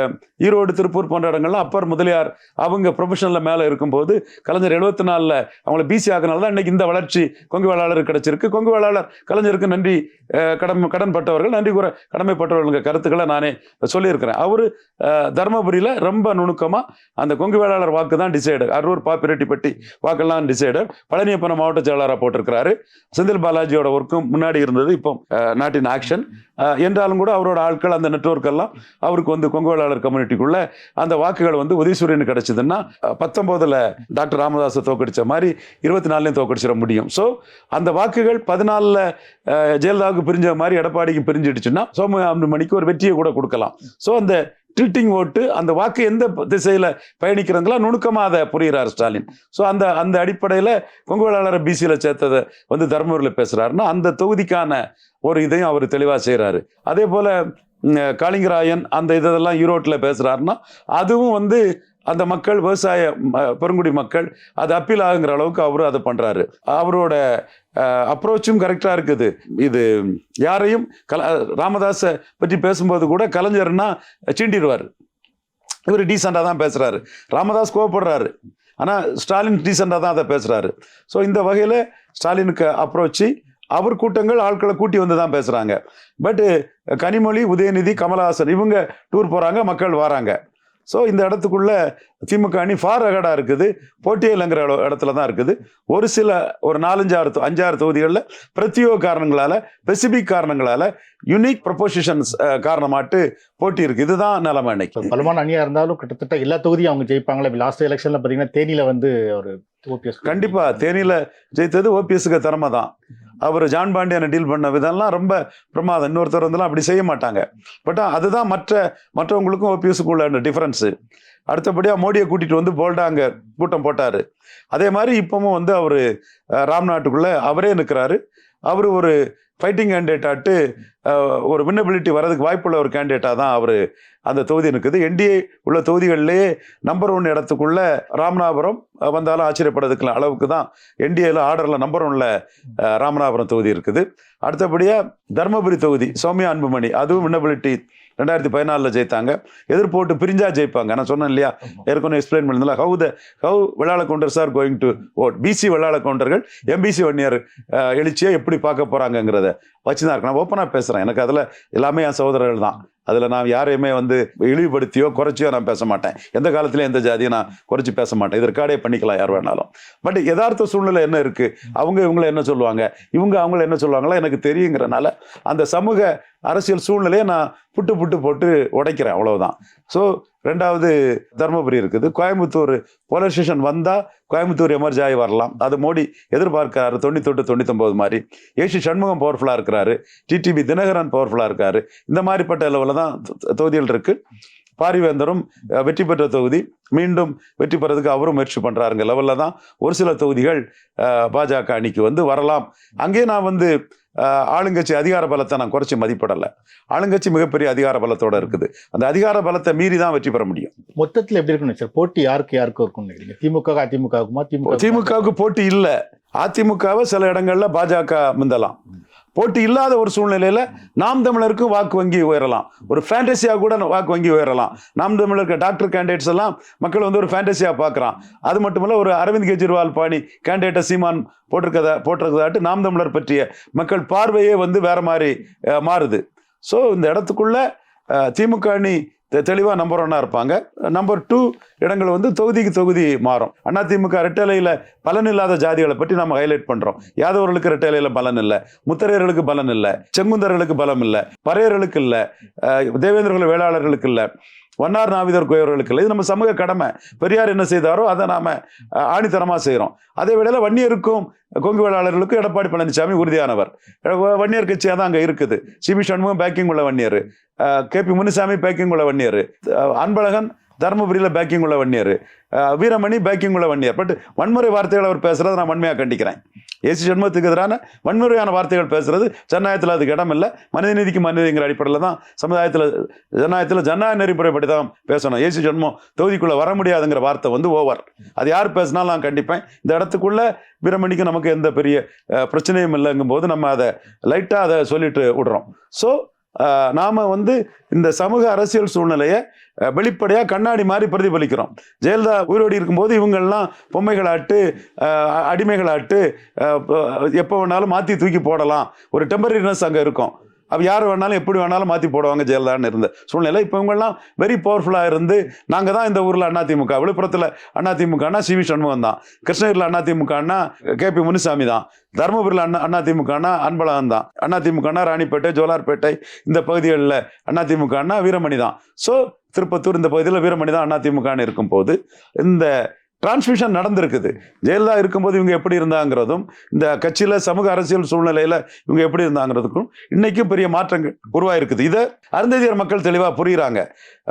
ஈரோடு, திருப்பூர் போன்ற இடங்கள்லாம் அப்பர் முதலியார் அவங்க ப்ரொஃபஷனில் மேலே இருக்கும்போது கலைஞர் 74 அவங்கள பிசி ஆக்கினால தான் இன்னைக்கு இந்த வளர்ச்சி கொங்கு வேளாளருக்கு கிடைச்சிருக்கு. கொங்கு வேளாளர் கலைஞருக்கு நன்றி கடன்பட்டவர்கள், நன்றி கூற கடமைப்பட்டவர்கள் கருத்துக்களை நானே சொல்லியிருக்கிறேன். அவர் தர்மபுரியில் ரொம்ப நுணுக்கமாக அந்த கொங்கு வேளாளர் வாக்கு தான் டிசைடர். அரூர், பாப்பிரெட்டிப்பட்டி வாக்கெல்லாம் டிசைடர். பழனியப்பன மாவட்ட செயலாளராக போட்டிருக்கிறாரு. செந்தில் பாலாஜியோட ஒர்க்கும் முன்னாடி இருந்தது, இப்போ நாட் இன் ஆக்ஷன் என்றாலும் கூட அவரோட ஆட்கள், அந்த நெட்வொர்க் எல்லாம் அவருக்கு வந்து கொங்கு வேளாளர் கம்யூனிட்டிக்குள்ள அந்த வாக்குகள் வந்து உதயசூரியன் கிடைச்சதுன்னா 19 டாக்டர் ராமதாஸை தோக்கடிச்ச மாதிரி 24 தோக்கடிச்சிட முடியும். ஸோ அந்த வாக்குகள் 14 ஜெயலலிதாவுக்கு பிரிஞ்ச மாதிரி எடப்பாடிக்கு பிரிஞ்சிடுச்சுன்னா சோமயாமணிக்கு ஒரு வெற்றியை கூட கொடுக்கலாம். ஸோ அந்த டில்ட்டிங் ஓட்டு, அந்த வாக்கு எந்த திசையில் பயணிக்கிறதுங்களா நுணுக்கமாக அதை புரிகிறார் ஸ்டாலின். ஸோ அந்த அடிப்படையில் கொங்கு வேளாளரை பிசியில் சேர்த்ததை வந்து தர்மபுரியில் பேசுகிறாருன்னா அந்த தொகுதிக்கான ஒரு இதையும் அவர் தெளிவாக செய்கிறாரு. அதே போல் காளிங்கராயன் அந்த இதெல்லாம் ஈரோட்டில் பேசுகிறாருன்னா அதுவும் வந்து அந்த மக்கள், விவசாய பெருங்குடி மக்கள் அது அப்பீல் ஆகுங்கிற அளவுக்கு அவரு அதை பண்ணுறாரு. அவரோட அப்ரோச்சும் கரெக்டாக இருக்குது. இது யாரையும் ராமதாஸை பற்றி பேசும்போது கூட கலைஞர்னா சீண்டிடுவார். இவர் டீசெண்டாக தான் பேசுகிறாரு. ராமதாஸ் கோவப்படுறாரு, ஆனால் ஸ்டாலின் டீசெண்டாக தான் அதை பேசுகிறாரு. ஸோ இந்த வகையில் ஸ்டாலினுக்கு அப்ரோச்சு, அவர் கூட்டங்கள் ஆட்களை கூட்டி வந்து தான் பேசுறாங்க. பட் கனிமொழி, உதயநிதி, கமலஹாசன் இவங்க டூர் போறாங்க, மக்கள் வராங்க. ஸோ இந்த இடத்துக்குள்ள திமுக அணி ஃபார் அகடா இருக்குது, போட்டியே இல்லைங்கிற இடத்துல தான் இருக்குது. ஒரு சில ஒரு 4-5 தொகுதிகளில் பிரத்யேக காரணங்களால, ஸ்பெசிபிக் காரணங்களால, யூனிக் ப்ரொபோசிஷன்ஸ் காரணமாட்டு போட்டி இருக்கு. இதுதான் நிலைமை. இன்னைக்கு பலமான அணியா இருந்தாலும் கிட்டத்தட்ட எல்லா தொகுதியும் அவங்க ஜெயிப்பாங்களே. லாஸ்ட் எலெக்ஷன்ல பாத்தீங்கன்னா தேனியில வந்து ஒரு ஓபிஎஸ் கண்டிப்பா தேனியில ஜெயித்தது ஓபிஎஸ்க்கு திறமை தான். அவர் ஜான் பாண்டியனை டீல் பண்ண விதம்லாம் ரொம்ப பிரமாதம். இன்னொருத்தர் வந்துலாம் அப்படி செய்ய மாட்டாங்க. பட் அதுதான் மற்றவங்களுக்கும் ஓபிஎஸ்க்கும் உள்ள டிஃபரன்ஸு. அடுத்தபடியாக மோடியை கூட்டிட்டு வந்து போல்டா அங்கே கூட்டம் போட்டார். அதே மாதிரி இப்பவும் வந்து அவர் ராம்நாட்டுக்குள்ள அவரே நிற்கிறாரு. அவர் ஒரு ஃபைட்டிங் கேண்டிடேட் ஆட்டு ஒரு வின்னபிலிட்டி வரதுக்கு வாய்ப்புள்ள ஒரு கேண்டிடேட்டாக தான் அவர் அந்த தொகுதி இருக்குது. என்டிஏ உள்ள தொகுதிகளிலேயே நம்பர் 1 இடத்துக்குள்ள ராமநாதபுரம் வந்தாலும் ஆச்சரியப்படுறதுக்கு அளவுக்கு தான் என்டிஏல ஆர்டரில் நம்பர் 1ல ராமநாதபுரம் தொகுதி இருக்குது. அடுத்தபடியாக தர்மபுரி தொகுதி சௌமியா அன்புமணி, அதுவும் வின்னபிலிட்டி 2014 ஜெயித்தாங்க. எதிர்போட்டு பிரிஞ்சா ஜெயிப்பாங்க. நான் சொன்னேன் இல்லையா, ஏற்கனவே எக்ஸ்பிளைன் பண்ணல, how Vellala Gounders are going to vote. BC Vellala கவுண்டர்கள் எம்பிசி வன்னியர் எழுச்சியை எப்படி பார்க்க போறாங்கிறத வச்சுதான் இருக்கு. நான் ஓப்பனா பேசுறேன். எனக்கு அதுல எல்லாமே என் சகோதரர்கள் தான். அதுல நான் யாரையுமே வந்து இழிவுபடுத்தியோ குறைச்சியோ நான் பேச மாட்டேன். எந்த காலத்திலயும் எந்த ஜாதியை நான் குறைச்சி பேச மாட்டேன். இது ரெக்கார்டே பண்ணிக்கலாம் யார் வேணாலும். பட் யதார்த்த சூழ்நிலை என்ன இருக்கு, அவங்க இவங்களை என்ன சொல்லுவாங்க, இவங்க அவங்கள என்ன சொல்லுவாங்களா எனக்கு தெரியுங்கிறனால அந்த சமூக அரசியல் சூழ்நிலையை நான் புட்டு போட்டு உடைக்கிறேன், அவ்வளவுதான். ஸோ 2வது தர்மபுரி இருக்குது. கோயம்புத்தூர் போலீஸ் ஸ்டேஷன் வந்தா கோயம்புத்தூர் எமர்ஜ் ஆகி வரலாம். அது மோடி எதிர்பார்க்கிறாரு. 98-99 மாதிரி. ஏசி சண்முகம் பவர்ஃபுல்லா இருக்கிறாரு. டிடிவி தினகரன் பவர்ஃபுல்லா இருக்காரு. இந்த மாதிரிப்பட்ட லெவலில் தான் தொகுதிகள் இருக்கு. பாரிவேந்தரும் வெற்றி பெற்ற தொகுதி, மீண்டும் வெற்றி பெறதுக்கு அவரும் முயற்சி பண்றாருங்க லெவல்ல தான் ஒரு சில தொகுதிகள் பாஜக அணிக்கு வந்து வரலாம். அங்கே நான் வந்து ஆளுங்கட்சி அதிகார பலத்தை நான் குறைச்சி மதிப்பிடலை. ஆளுங்கட்சி மிகப்பெரிய அதிகார பலத்தோட இருக்குது. அந்த அதிகார பலத்தை மீறி தான் வெற்றி பெற முடியும். மொத்தத்தில் எப்படி இருக்குன்னு சார், போட்டி யாருக்கும் இருக்கும் நினைக்கிறீங்க? திமுக அதிமுகவுக்குமா? திமுகவுக்கு போட்டி இல்லை. அதிமுகவை சில இடங்கள்ல பாஜக முந்தலாம். போட்டி இல்லாத ஒரு சூழ்நிலையில நாம் தமிழருக்கும் வாக்கு வங்கி உயரலாம். ஒரு ஃபேண்டசியா கூட வாக்கு வங்கி உயரலாம். நாம் தமிழருக்கு டாக்டர் கேண்டிடேட்ஸ் எல்லாம் மக்கள் வந்து ஒரு ஃபேண்டசியா பார்க்குறான். அது மட்டுமல்ல, ஒரு அரவிந்த் கெஜ்ரிவால் பாணி கேண்டிடேட்டை சீமான் போட்டிருக்கதாட்டு நாம் தமிழர் பற்றிய மக்கள் பார்வையே வந்து வேற மாதிரி மாறுது. ஸோ இந்த இடத்துக்குள்ள திமுக அணி தெளிவாக நம்பர் 1 இருப்பாங்க. நம்பர் 2 இடங்கள் வந்து தொகுதிக்கு தொகுதி மாறும். அதிமுக ரெட்டலையில் பலன் இல்லாத ஜாதிகளை பற்றி நம்ம ஹைலைட் பண்றோம். யாதவர்களுக்கு ரெட்டலையில் பலன் இல்லை, முத்தரையர்களுக்கு பலன் இல்லை, செங்குந்தர்களுக்கு பலம் இல்லை, பறையர்களுக்கு இல்லை, தேவேந்திரகுல வேளாளர்களுக்கு இல்லை, வண்ணார் நாவிதர் கோயவர்களுக்கு இல்லை. இது நம்ம சமூக கடமை. பெரியார் என்ன செய்தாரோ அதை நாம ஆணித்தரமா செய்யறோம். அதே வேளையில வன்னியருக்கும் கொங்கு வேளாளர்களுக்கும் எடப்பாடி பழனிசாமி உறுதியானவர். வன்னியர் கட்சியாக தான் அங்கே இருக்குது. சிபி சண்முகம் பேக்கிங் உள்ள வன்னியர், கேபி முனுசாமி பேக்கிங் உள்ள வன்னியர், அன்பழகன் தர்மபுரியில் பேக்கிங் உள்ள வன்னியர், வீரமணி பேக்கிங் உள்ள வன்னியர். பட் வன்முறை வார்த்தைகள் அவர் பேசுறதை நான் வன்மையாக கண்டிக்கிறேன். ஏசி சண்முகத்துக்கு எதிரான வன்முறையான வார்த்தைகள் பேசுறது ஜனநாயகத்தில் அதுக்கு இடம் இல்லை. மனிதநீதிக்கு மனிதங்கிற அடிப்படையில் தான் ஜனநாயகத்தில் ஜனநாயக நெறிமுறைப்படி தான் பேசணும். ஏசி சண்முகம் தொகுதிக்குள்ள வர முடியாதுங்கிற வார்த்தை வந்து ஓவர். அது யார் பேசினாலும் நான் கண்டிப்பேன். இந்த இடத்துக்குள்ள வீரமணிக்கு நமக்கு எந்த பெரிய பிரச்சனையும் இல்லைங்கும் போது நம்ம அதை லைட்டாக அதை சொல்லிட்டு விடுறோம். ஸோ நாம வந்து இந்த சமூக அரசியல் சூழ்நிலையை வெளிப்படையாக கண்ணாடி மாதிரி பிரதிபலிக்கிறோம். ஜெயலலிதா உயிரோடி இருக்கும்போது இவங்கெல்லாம் பொம்மைகளாட்டு அடிமைகளாட்டு எப்போ வேணாலும் மாற்றி தூக்கி போடலாம், ஒரு டெம்பரரினஸ் அங்கே இருக்கும். அப்போ யார் வேணாலும் எப்படி வேணாலும் மாற்றி போடுவாங்க ஜெயலலிதான்னு இருந்த சூழ்நிலை. இப்போ இவங்கெல்லாம் வெரி பவர்ஃபுல்லாக இருந்து நாங்கள் தான் இந்த ஊரில் அதிமுக, விழுப்புரத்தில் அதிமுகனா சிவி சண்முகம் தான், கிருஷ்ணகிரியில் அதிமுகனா கேபி முனுசாமி தான், தருமபுரியில் அதிமுகனா அன்பழகன் தான், அதிமுகனா ராணிப்பேட்டை ஜோலார்பேட்டை இந்த பகுதிகளில் அதிமுகனா வீரமணி தான். ஸோ திருப்பத்தூர் இந்த பகுதியில் வீரமணி தான் அதிமுகன்னு இருக்கும் போது இந்த டிரான்ஸ்மிஷன் நடந்திருக்குது. ஜெயலலிதா இருக்கும்போது இவங்க எப்படி இருந்தாங்கிறதும், இந்த கட்சியில சமூக அரசியல் சூழ்நிலையில இவங்க எப்படி இருந்தாங்கிறதுக்கும் இன்னைக்கும் பெரிய மாற்றங்கள் உருவாயிருக்குது. இதை அருந்ததியர் மக்கள் தெளிவா புரியுறாங்க,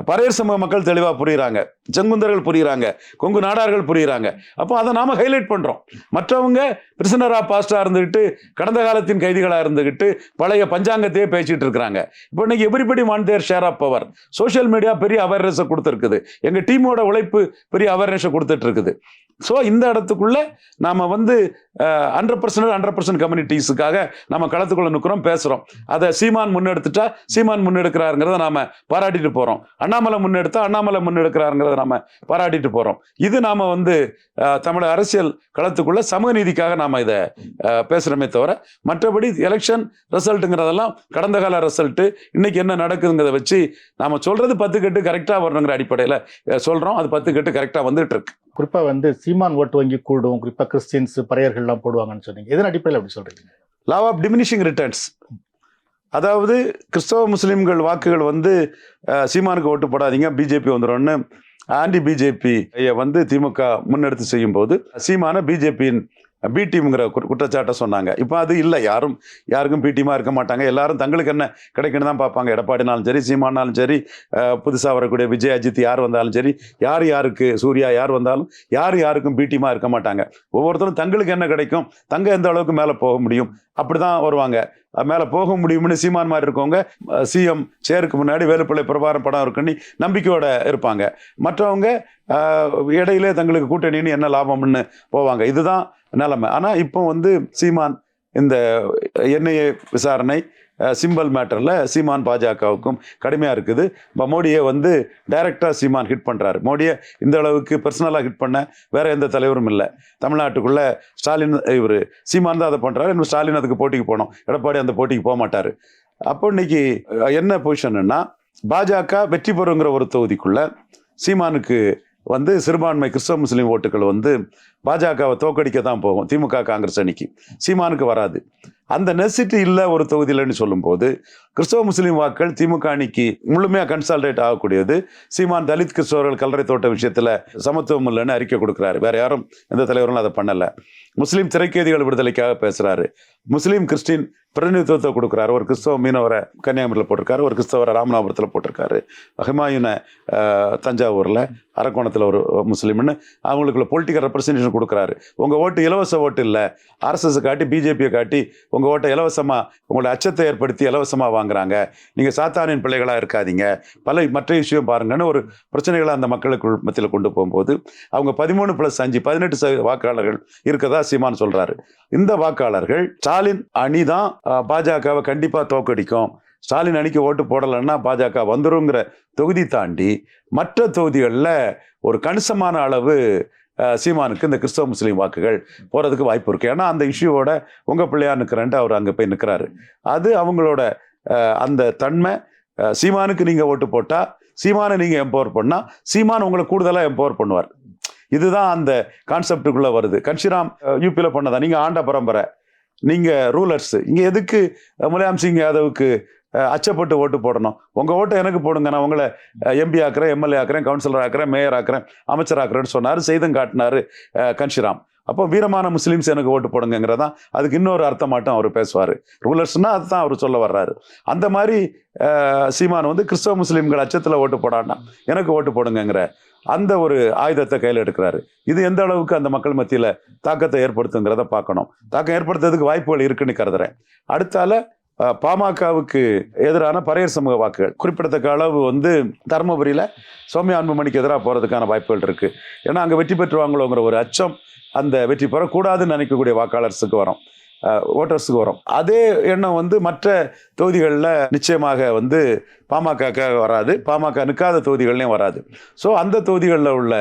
பறையர் சமூக மக்கள் தெளிவா புரியுறாங்க, செங்குந்தர்கள் புரியுறாங்க, கொங்கு நாடார்கள் புரியுறாங்க. அப்போ அதை நாம ஹைலைட் பண்றோம். மற்றவங்க பிரிசனரா பாஸ்டா இருந்துகிட்டு கடந்த காலத்தின் கைதிகளா இருந்துகிட்டு பழைய பஞ்சாங்கத்தையே பேசிட்டு இருக்கிறாங்க. இப்போ இன்னைக்கு everybody want their share of power. Social media பெரிய அவேர்னஸை கொடுத்துருக்குது. எங்க டீமோட உழைப்பு பெரிய அவேர்னஸை கொடுத்துட்டு இருக்குது. ஸோ இந்த இடத்துக்குள்ள நாம வந்து 100% கம்யூனிட்டிஸுக்காக நம்ம களத்துக்குள்ள நிற்கிறோம், பேசுறோம். அதை சீமான் முன்னெடுத்துட்டா சீமான் முன்னெடுக்கிறாருங்கிறத நாம பாராட்டிட்டு போறோம். அண்ணாமலை முன்னெடுத்தா அண்ணாமலை முன்னெடுக்கிறாருங்கிறத நாம பாராட்டிட்டு போறோம். இது நாம வந்து தமிழக அரசியல் களத்துக்குள்ள சமூக நீதிக்காக நாம இதை பேசுறோமே தவிர, மற்றபடி எலெக்ஷன் ரிசல்ட்டுங்கிறதெல்லாம் கடந்த கால ரிசல்ட், இன்னைக்கு என்ன நடக்குதுங்கிறத வச்சு நாம சொல்றது 10 கட்டு கரெக்டா வரணுங்கிற அடிப்படையில சொல்றோம். அது 10 கட்டு கரெக்டா வந்துட்டு இருக்கு. குறிப்பா வந்து சீமான் ஓட்டு வங்கி கூடும், குறிப்பா கிறிஸ்டியன்ஸ் பறையர்கள்லாம் போடுவாங்கன்னு சொன்னீங்க. எதன் அடிப்படையில் அப்படி சொல்றீங்க? Law of diminishing returns. அதாவது கிறிஸ்தவ முஸ்லிம்கள் வாக்குகள் வந்து சீமானுக்கு ஓட்டு போடாதீங்க, பிஜேபி வந்துடும்னு ஆன்டி பிஜேபி வந்து திமுக முன்னெடுத்து செய்யும் போது சீமான பிஜேபியின் பி டீம்ங்கிற குற்றச்சாட்டை சொன்னாங்க. இப்போ அது இல்லை, யாருக்கும் பி டீமாக இருக்க மாட்டாங்க. எல்லாரும் தங்களுக்கு என்ன கிடைக்குன்னு தான் பார்ப்பாங்க. எடப்பாடினாலும் சரி, சீமானாலும் சரி, புதுசாக வரக்கூடிய விஜய், அஜித் யார் வந்தாலும் சரி, யாருக்கு சூர்யா யார் வந்தாலும் யாருக்கும் பி டீமாக இருக்க மாட்டாங்க. ஒவ்வொருத்தரும் தங்களுக்கு என்ன கிடைக்கும், தங்க எந்த அளவுக்கு மேலே போக முடியும் அப்படிதான் வருவாங்க. மேலே போக முடியும்னு சீமான் மாதிரி இருக்கவங்க சிஎம் சேருக்கு முன்னாடி வேலுப்பிள்ளை பிரபாரம் படம் இருக்குன்னு நம்பிக்கையோட இருப்பாங்க. மற்றவங்க இடையிலே தங்களுக்கு கூட்டணின்னு என்ன லாபம்னு போவாங்க. இதுதான் நிலைமை. ஆனால் இப்போ வந்து சீமான் இந்த என்ஐஏ விசாரணை சிம்பிள் மேட்டரில் சீமான் பாஜகவுக்கும் கடுமையாக இருக்குது. இப்போ மோடியை வந்து டைரக்டாக சீமான் ஹிட் பண்ணுறாரு. மோடியை இந்த அளவுக்கு பர்சனலாக ஹிட் பண்ண வேற எந்த தலைவரும் இல்லை தமிழ்நாட்டுக்குள்ளே. ஸ்டாலின் இவர் சீமான் தான் அதை பண்ணுறாரு. இன்னும் ஸ்டாலின் அதுக்கு போட்டிக்கு போனோம், எடப்பாடி அந்த போட்டிக்கு போக மாட்டார். அப்போ இன்னைக்கு என்ன பொசிஷன்னா, பாஜக வெற்றி பெறுங்கிற ஒரு தொகுதிக்குள்ள சீமானுக்கு வந்து சிறுபான்மை கிறிஸ்தவ முஸ்லீம் ஓட்டுகள் வந்து பாஜகவை தோக்கடிக்க தான் போகும், திமுக காங்கிரஸ் அணிக்கு. சீமானுக்கு வராது. அந்த நெசிட்டி இல்லை ஒரு தொகுதியிலன்னு சொல்லும்போது கிறிஸ்தவ முஸ்லீம் வாக்கள் திமுக அணிக்கு முழுமையாக கன்சால்டேட் ஆகக்கூடியது. சீமான் தலித் கிறிஸ்தவர்கள் கல்லறை தோட்ட விஷயத்தில் சமத்துவம் இல்லைன்னு அறிக்கை கொடுக்குறாரு. வேற யாரும் எந்த தலைவரும் அதை பண்ணலை. முஸ்லீம் திரைக்கேதிகள் விடுதலைக்காக பேசுகிறாரு. முஸ்லீம் கிறிஸ்டின் பிரதிநிதித்துவத்தை கொடுக்குறாரு. ஒரு கிறிஸ்தவ மீனவரை கன்னியாகுமரியில் போட்டிருக்காரு, ஒரு கிறிஸ்தவரை ராமநாதபுரத்தில் போட்டிருக்காரு, ஹிமாயுனை தஞ்சாவூரில், அரக்கோணத்தில் ஒரு முஸ்லீம்னு அவங்களுக்குள்ள பொலிட்டிக்கல் ரெப்ரஸன்டேஷன் கொடுக்குறாரு. உங்கள் ஓட்டு இலவச ஓட்டு இல்லை, ஆர்எஸ்எஸ் காட்டி பிஜேபியை காட்டி உங்கள் ஓட்டை இலவசமாக, உங்களோட அச்சத்தை ஏற்படுத்தி இலவசமாக வாங்குறாங்க. நீங்கள் சாத்தானின் பிள்ளைகளாக இருக்காதீங்க, பல மற்ற இஷ்யூ பாருங்கன்னு ஒரு பிரச்சனைகளை அந்த மக்களுக்கு மத்தியில் கொண்டு போகும்போது அவங்க 13+5 18% வாக்காளர்கள் இருக்கதா சீமான் சொல்கிறாரு. இந்த வாக்காளர்கள் ஸ்டாலின் அணி தான் பாஜகவை கண்டிப்பாக தோக்கடிக்கும், ஸ்டாலின் அணிக்கு ஓட்டு போடலைன்னா பாஜக வந்துருங்கிற தொகுதி தாண்டி மற்ற தொகுதிகளில் ஒரு கணிசமான அளவு சீமானுக்கு இந்த கிறிஸ்தவ முஸ்லீம் வாக்குகள் போகிறதுக்கு வாய்ப்பு இருக்குது. ஏன்னா அந்த இஷ்யூவோட உங்கள் பிள்ளையார் நிற்கிறேன்ட்டு அவர் அங்கே போய் நிற்கிறாரு. அது அவங்களோட அந்த தன்மை. சீமானுக்கு நீங்கள் ஓட்டு போட்டால் சீமானை நீங்கள் எம்பவர் பண்ணால் சீமான் உங்களை கூடுதலாக எம்பவர் பண்ணுவார். இதுதான் அந்த கான்செப்டுக்குள்ளே வருது. கன்ஷிராம் யூபியில் பண்ணதான். நீங்கள் ஆண்ட பரம்பரை, நீங்கள் ரூலர்ஸ், இங்கே எதுக்கு முலாயம் சிங் யாதவுக்கு அச்சப்பட்டு ஓட்டு போடணும்? உங்கள் ஓட்டை எனக்கு போடுங்க, நான் உங்களை எம்பி ஆக்குறேன், எம்எல்ஏ ஆக்குறேன், கவுன்சிலர் ஆக்குறேன், மேயர் ஆக்குறேன், அமைச்சர் ஆக்குறேன்னு சொன்னார், செய்தும் காட்டினார் கன்ஷிராம். அப்போ வீரமான முஸ்லீம்ஸ் எனக்கு ஓட்டு போடுங்கிறதான் அதுக்கு இன்னொரு அர்த்தமாட்டம் அவர் பேசுவார். ரூலர்ஸ்னால் அதுதான் அவர் சொல்ல வர்றாரு. அந்த மாதிரி சீமான் வந்து கிறிஸ்தவ முஸ்லீம்கள் அச்சத்தில் ஓட்டு போடான்னா எனக்கு ஓட்டு போடுங்கிற அந்த ஒரு ஆயுதத்தை கையில் எடுக்கிறாரு. இது எந்த அளவுக்கு அந்த மக்கள் மத்தியில் தாக்கத்தை ஏற்படுத்துங்கிறத பார்க்கணும். தாக்கம் ஏற்படுத்துறதுக்கு வாய்ப்புகள் இருக்குன்னு கருதுறேன். அடுத்தால பாமகவுக்கு எதிரான பறையர் சமூக வாக்குகள் குறிப்பிடத்தக்க அளவு வந்து தருமபுரியில் சௌமியா அன்புமணிக்கு எதிராக போகிறதுக்கான வாய்ப்புகள் இருக்குது. ஏன்னா அங்கே வெற்றி பெற்றுவாங்களோங்கிற ஒரு அச்சம் அந்த வெற்றி பெறக்கூடாதுன்னு நினைக்கக்கூடிய வாக்காளர்ஸுக்கு வரும், ஓட்டர்ஸுக்கு வரும். அதே எண்ணம் வந்து மற்ற தொகுதிகளில் நிச்சயமாக வந்து பாமக வராது, பாமக நிற்காத தொகுதிகள்லையும் வராது. ஸோ அந்த தொகுதிகளில் உள்ள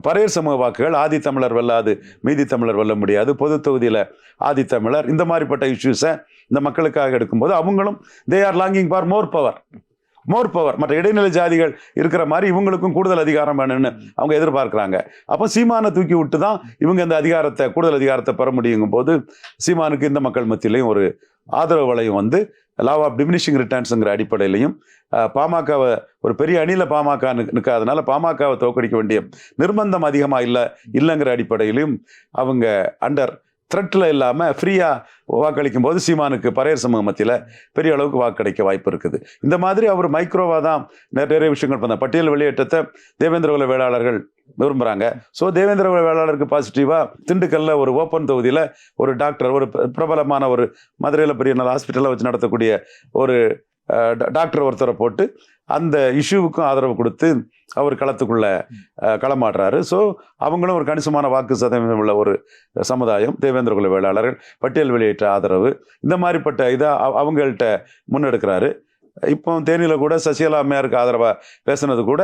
பறையர் சமூக வாக்குகள் ஆதித்தமிழர் வெல்லாது மீதி தமிழர் வெல்ல முடியாது, பொது தொகுதியில் ஆதித்தமிழர், இந்த மாதிரிப்பட்ட இஷ்யூஸை இந்த மக்களுக்காக எடுக்கும்போது அவங்களும் they are longing for more power. மற்ற இடைநிலை ஜாதிகள் இருக்கிற மாதிரி இவங்களுக்கும் கூடுதல் அதிகாரம் வேணும்னு அவங்க எதிர்பார்க்குறாங்க. அப்போ சீமானை தூக்கி விட்டு தான் இவங்க இந்த அதிகாரத்தை, கூடுதல் அதிகாரத்தை பெற முடியுங்கும் போது சீமானுக்கு இந்த மக்கள் மத்தியிலையும் ஒரு ஆதரவு வளையம் வந்து லா ஆஃப் டிமினிஷிங் ரிட்டர்ன்ஸுங்கிற அடிப்படையிலையும் பாமகவை ஒரு பெரிய அணியில் பாமக நிற்காதனால பாமகவை தோற்கடிக்க வேண்டிய நிர்பந்தம் அதிகமாக இல்லைங்கிற அடிப்படையிலையும் அவங்க அண்டர் த்ரெட்டில் இல்லாமல் ஃப்ரீயாக வாக்களிக்கும் போது சீமானுக்கு பறையர் சமூக மத்தியில் பெரிய அளவுக்கு வாக்கு கிடைக்க வாய்ப்பு இருக்குது. இந்த மாதிரி அவர் மைக்ரோவாக தான் நிறைய விஷயங்கள் பண்ண பட்டியல் வெளியேற்றத்தை தேவேந்திரகுல வேளாளர்கள் விரும்புகிறாங்க. ஸோ தேவேந்திரகுல வேளாளருக்கு பாசிட்டிவாக திண்டுக்கல்ல ஒரு ஓப்பன் தொகுதியில் ஒரு டாக்டர், ஒரு பிரபலமான ஒரு மதுரையில் பெரிய நல்ல ஹாஸ்பிட்டலில் வச்சு நடத்தக்கூடிய ஒரு டாக்டர் ஒருத்தரை போட்டு அந்த இஷ்யூவுக்கும் ஆதரவு கொடுத்து அவர் களத்துக்குள்ள களமாடுறாரு. ஸோ அவங்களும் ஒரு கணிசமான வாக்கு சதவீதம் உள்ள ஒரு சமுதாயம். தேவேந்திரகுல வேளாளர்கள் பட்டியல் வெளியேற்ற ஆதரவு இந்த மாதிரிப்பட்ட இதை அவங்கள்ட்ட முன்னெடுக்கிறாரு. இப்போ தேனியில் கூட சசிகலா அம்மையாருக்கு ஆதரவாக பேசுனது கூட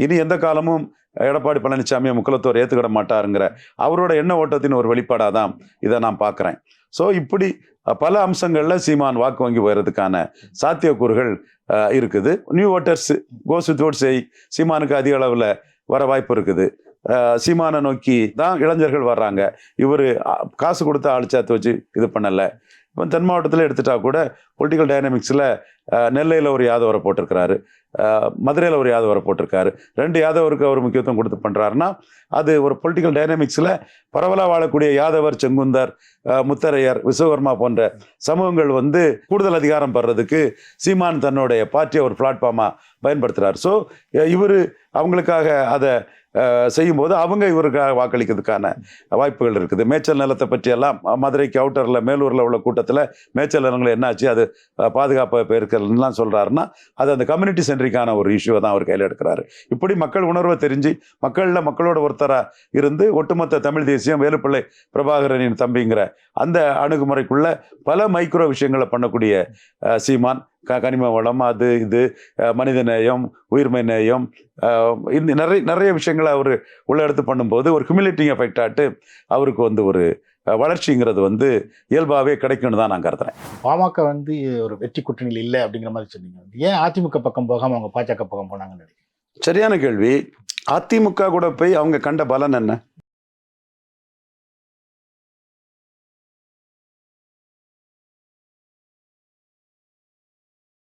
இனி எந்த காலமும் எடப்பாடி பழனிசாமியை முக்குலத்தோர் ஏற்றுக்கிட மாட்டாருங்கிற அவரோட எண்ண ஓட்டத்தின் ஒரு வெளிப்பாடாக தான் இதை நான் பார்க்குறேன். ஸோ இப்படி பல அம்சங்களில் சீமான் வாக்கு வங்கி போகிறதுக்கான சாத்தியக்கூறுகள் இருக்குது. New voters goes with vote செய் சீமானுக்கு அதிக அளவில் வர வாய்ப்பு இருக்குது. சீமானை நோக்கி தான் இளைஞர்கள் வர்றாங்க. இவர் காசு கொடுத்து ஆளிச்சாத்து வச்சு இது பண்ணலை. இப்போ தென் மாவட்டத்தில் எடுத்துட்டா கூட பொலிட்டிக்கல் டைனமிக்ஸில் நெல்லையில் ஒரு யாதவரை போட்டிருக்கிறாரு, மதுரையில் ஒரு யாதவரை போட்டிருக்காரு. 2 யாதவருக்கு அவர் முக்கியத்துவம் கொடுத்து பண்ணுறாருன்னா அது ஒரு பொலிட்டிக்கல் டைனமிக்ஸில் பரவலாக வாழக்கூடிய யாதவர், செங்குந்தர், முத்தரையர், விஸ்வகர்மா போன்ற சமூகங்கள் வந்து கூடுதல் அதிகாரம் பெறதுக்கு சீமான் தன்னுடைய பார்ட்டியை ஒரு பிளாட்ஃபார்மாக பயன்படுத்துகிறார். ஸோ இவர் அவங்களுக்காக அதை செய்யும்போது அவங்க இவருக்காக வாக்களிக்கிறதுக்கான வாய்ப்புகள் இருக்குது. மேய்ச்சல் நிலத்தை பற்றியெல்லாம் மதுரைக்கு அவுட்டரில் மேலூரில் உள்ள கூட்டத்தில் மேய்ச்சல் நிலங்கள் என்னாச்சு, அது பாதுகாப்பு பெருக்கல்லாம் சொல்கிறாருன்னா அது அந்த கம்யூனிட்டி சென்ட்ரிக்கான ஒரு இஷ்யூவை தான் அவர் கையில் எடுக்கிறாரு. இப்படி மக்கள் உணர்வை தெரிஞ்சு மக்களோட ஒருத்தராக இருந்து ஒட்டுமொத்த தமிழ் தேசியம் வேலுப்பிள்ளை பிரபாகரனின் தம்பிங்கிற அந்த அணுகுமுறைக்குள்ள பல மைக்ரோ விஷயங்களை பண்ணக்கூடிய சீமான் கனிம வளம், அது இது மனித நேயம், உயிர்மை நேயம், இந்த நிறைய விஷயங்களை அவர் உள்ள எடுத்து பண்ணும்போது ஒரு ஹியூமிலேட்டிங் எஃபெக்ட் ஆட்டு அவருக்கு வந்து ஒரு வளர்ச்சிங்கிறது வந்து இயல்பாகவே கிடைக்கும்னு தான் நான் கருதுறேன். பாமக வந்து ஒரு வெற்றி கூட்டணியில் இல்லை அப்படிங்கிற மாதிரி சொன்னீங்க. ஏன் அதிமுக பக்கம் போகாமல் அவங்க பாஜக பக்கம் போனாங்கன்னு நினைக்கிறேன்? சரியான கேள்வி. அதிமுக கூட போய் அவங்க கண்ட பலன் என்ன?